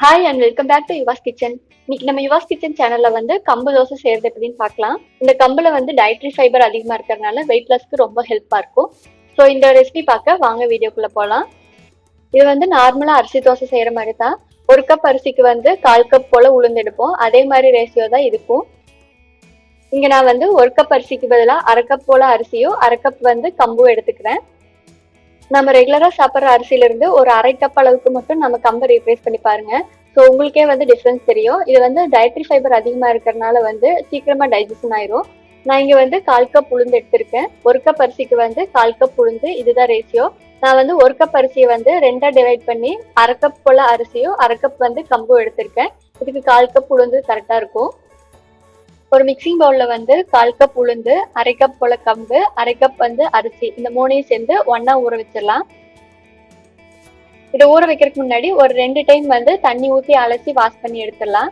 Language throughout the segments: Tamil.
Hi and welcome back to Yuva's kitchen. இன்னைக்கு நம்ம யுவாஸ் கிச்சன் சேனல்ல வந்து கம்பு தோசை செய்யறது எப்படின்னு பார்க்கலாம். இந்த கம்புல வந்து டயட்ரி ஃபைபர் அதிகமா இருக்கிறதுனால வெயிட் லாஸ்க்கு ரொம்ப ஹெல்ப்பா இருக்கும். ஸோ இந்த ரெசிபி பார்க்க வாங்க வீடியோக்குள்ள போகலாம். இது வந்து நார்மலா அரிசி தோசை செய்யற மாதிரி தான். ஒரு கப் அரிசிக்கு வந்து 1/4 கப் போல உளுந்து எடுப்போம். அதே மாதிரி ரேஷியோ தான் இருக்கும். இங்க நான் வந்து ஒரு கப் அரிசிக்கு பதிலாக 1/2 கப் போல அரிசியும் 1/2 கப் வந்து கம்பும் எடுத்துக்கிறேன். நம்ம ரெகுலரா சாப்பிட்ற அரிசியில இருந்து ஒரு 1/2 கப் அளவுக்கு மட்டும் நம்ம கம்பை ரீப்ளேஸ் பண்ணி பாருங்க. ஸோ உங்களுக்கே வந்து டிஃப்ரென்ஸ் தெரியும். இது வந்து டயட்ரி ஃபைபர் அதிகமா இருக்கிறதுனால வந்து சீக்கிரமா டைஜஷன் ஆயிரும். நான் இங்க வந்து 1/4 கப் உளுந்து எடுத்திருக்கேன். ஒரு கப் அரிசிக்கு வந்து 1/4 கப் உளுந்து, இதுதான் ரேஷியோ. நான் வந்து ஒரு கப் அரிசியை வந்து 2ஆ டிவைட் பண்ணி 1/2 கப் போல அரிசியும் 1/2 கப் வந்து கம்பும் எடுத்திருக்கேன். இதுக்கு 1/4 கப் உளுந்து கரெக்டா இருக்கும். ஒரு மிக்சிங் பவுல்ல வந்து 1/4 கப் உளுந்து, 1/2 கப் போல கம்பு, 1/2 கப் வந்து அரிசி, இந்த மூணையும் சேர்ந்து ஒண்ணா ஊற வச்சிடலாம். இதை ஊற வைக்கிறதுக்கு முன்னாடி ஒரு 2 டைம் வந்து தண்ணி ஊற்றி அலசி வாஷ் பண்ணி எடுத்துடலாம்.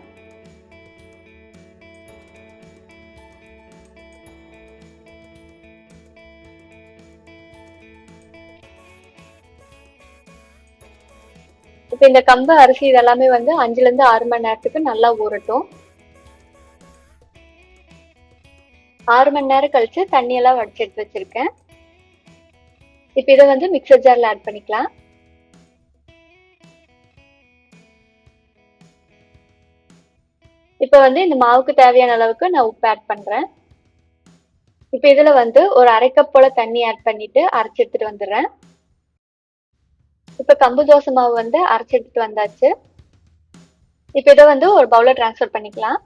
இப்ப இந்த கம்பு அரிசி இதெல்லாமே வந்து 5ல இருந்து 6 மணி நேரத்துக்கு நல்லா ஊறட்டும். 6 மணி நேரம் கழிச்சு தண்ணியெல்லாம் வடிச்சு எடுத்து வச்சிருக்கேன். இப்ப இதை வந்து மிக்சர் ஜார்ல ஆட் பண்ணிக்கலாம். இப்ப வந்து இந்த மாவுக்கு தேவையான அளவுக்கு நான் உப்பு ஆட் பண்றேன். இப்ப இதுல வந்து ஒரு 1/2 கப் போல தண்ணி ஆட் பண்ணிட்டு அரைச்சு எடுத்துட்டு வந்துடுறேன். இப்ப கம்பு தோசை மாவு வந்து அரைச்சு எடுத்துட்டு வந்தாச்சு. இப்ப இதை வந்து ஒரு பவுல்ல டிரான்ஸ்ஃபர் பண்ணிக்கலாம்.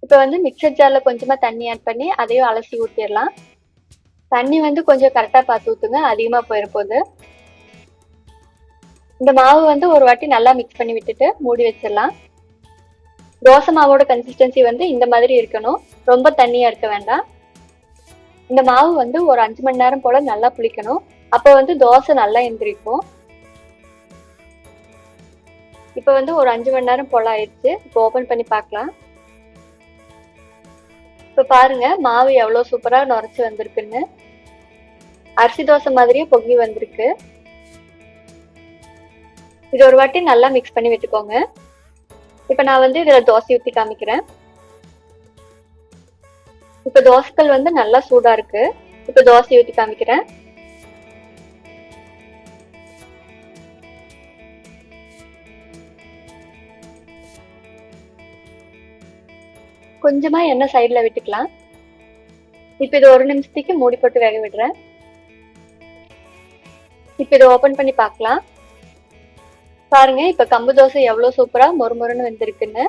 இப்ப வந்து மிக்சர் ஜார்ல கொஞ்சமா தண்ணி ஆட் பண்ணி அதையும் அலசி ஊற்றிடலாம். தண்ணி வந்து கொஞ்சம் கரெக்டா பார்த்து ஊத்துங்க, அதிகமா போயிட போகுது. இந்த மாவு வந்து ஒரு வாட்டி நல்லா மிக்ஸ் பண்ணி விட்டுட்டு மூடி வச்சிடலாம். தோசை மாவோட கன்சிஸ்டன்சி வந்து இந்த மாதிரி இருக்கணும், ரொம்ப தண்ணியா இருக்க வேண்டாம். இந்த மாவு வந்து ஒரு 5 மணி நேரம் போல நல்லா புளிக்கணும். அப்ப வந்து தோசை நல்லா எந்திரிக்கும். இப்ப வந்து ஒரு 5 மணி நேரம் போல ஆயிடுச்சு. இப்போ ஓபன் பண்ணி பார்க்கலாம். இப்ப பாருங்க மாவு எவ்வளவு சூப்பரா நுரைச்சு வந்திருக்குன்னு. அரிசி தோசை மாதிரியே பொங்கி வந்திருக்கு. இது ஒரு வாட்டி நல்லா மிக்ஸ் பண்ணி விட்டுக்கோங்க. இப்ப நான் வந்து இதுல தோசை ஊத்தி காமிக்கிறேன். இப்ப தோசைக்கல் வந்து நல்லா சூடா இருக்கு. இப்ப தோசை ஊத்தி காமிக்கிறேன். கொஞ்சமா எண்ணெய் சைடுல விட்டுக்கலாம். இப்ப இது 1 நிமிஷத்துக்கு மூடி போட்டு வேக விடுறேன். இப்ப இதை ஓபன் பண்ணி பார்க்கலாம். பாருங்க இப்ப கம்பு தோசை எவ்வளவு சூப்பரா மொறுமொறுன்னு வந்திருக்குன்னு.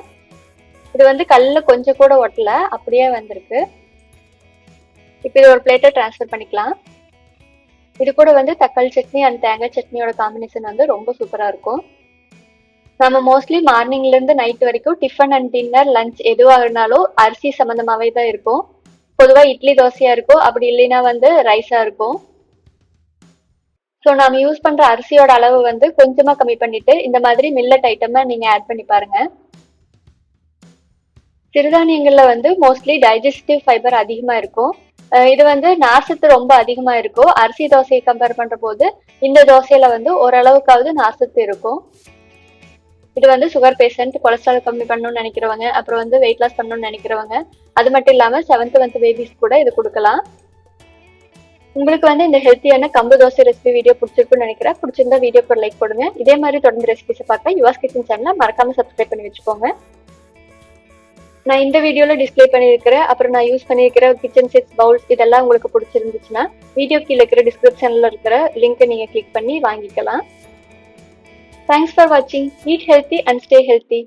இது வந்து கல்லுல கொஞ்சம் கூட ஒட்டல, அப்படியே வந்திருக்கு. இப்ப இது ஒரு பிளேட்டை டிரான்ஸ்ஃபர் பண்ணிக்கலாம். இது கூட வந்து தக்காளி சட்னி அண்ட் தேங்காய் சட்னியோட காம்பினேஷன் வந்து ரொம்ப சூப்பரா இருக்கும். நம்ம மோஸ்ட்லி மார்னிங்ல இருந்து நைட் வரைக்கும் டிஃபன் அண்ட் டின்னர் லஞ்ச் எதுவாக இருந்தாலும் அரிசி சம்பந்தமாவே தான் இருக்கும். பொதுவா இட்லி தோசையா இருக்கும், அப்படி இல்லைன்னா வந்து ரைஸா இருக்கும். ஸோ நாம யூஸ் பண்ற அரிசியோட அளவு வந்து கொஞ்சமா கம்மி பண்ணிட்டு இந்த மாதிரி மில்லட் ஐட்டமை நீங்க ஆட் பண்ணி பாருங்க. சிறுதானியங்கள்ல வந்து மோஸ்ட்லி டைஜஸ்டிவ் ஃபைபர் அதிகமா இருக்கும். இது வந்து நார்சத்து ரொம்ப அதிகமா இருக்கும். அரிசி தோசையை கம்பேர் பண்ற போது இந்த தோசையில வந்து ஓரளவுக்காவது நார்சத்து இருக்கும். இது வந்து சுகர் பேஷண்ட், கொலஸ்ட்ரால் கம்மி பண்ணணும்னு நினைக்கிறவங்க, அப்புறம் வந்து வெயிட் லாஸ் பண்ணணும்னு நினைக்கிறவங்க, அது மட்டும் இல்லாம 7th month பேபிஸ் கூட இது கொடுக்கலாம். உங்களுக்கு வந்து இந்த ஹெல்த்தியான கம்பு தோசை ரெசிபி வீடியோ பிடிச்சிருக்குன்னு நினைக்கிறேன். பிடிச்சிருந்தா வீடியோக்கு ஒரு லைக் போடுங்க. இதே மாதிரி தொடர்ந்து ரெசிபிஸை பார்க்க யுவாஸ் கிச்சன் சேனலை மறக்காம சப்ஸ்கிரைப் பண்ணி வச்சுக்கோங்க. நான் இந்த வீடியோல டிஸ்பிளே பண்ணியிருக்கிறேன், அப்புறம் நான் யூஸ் பண்ணியிருக்கிற கிச்சன் செட்ஸ், பவுல்ஸ் இதெல்லாம் உங்களுக்கு பிடிச்சிருந்துச்சுன்னா வீடியோ கீழே இருக்கிற டிஸ்கிரிப்ஷன்ல இருக்கிற லிங்கை நீங்க கிளிக் பண்ணி வாங்கிக்கலாம். Thanks for watching. Eat healthy and stay healthy.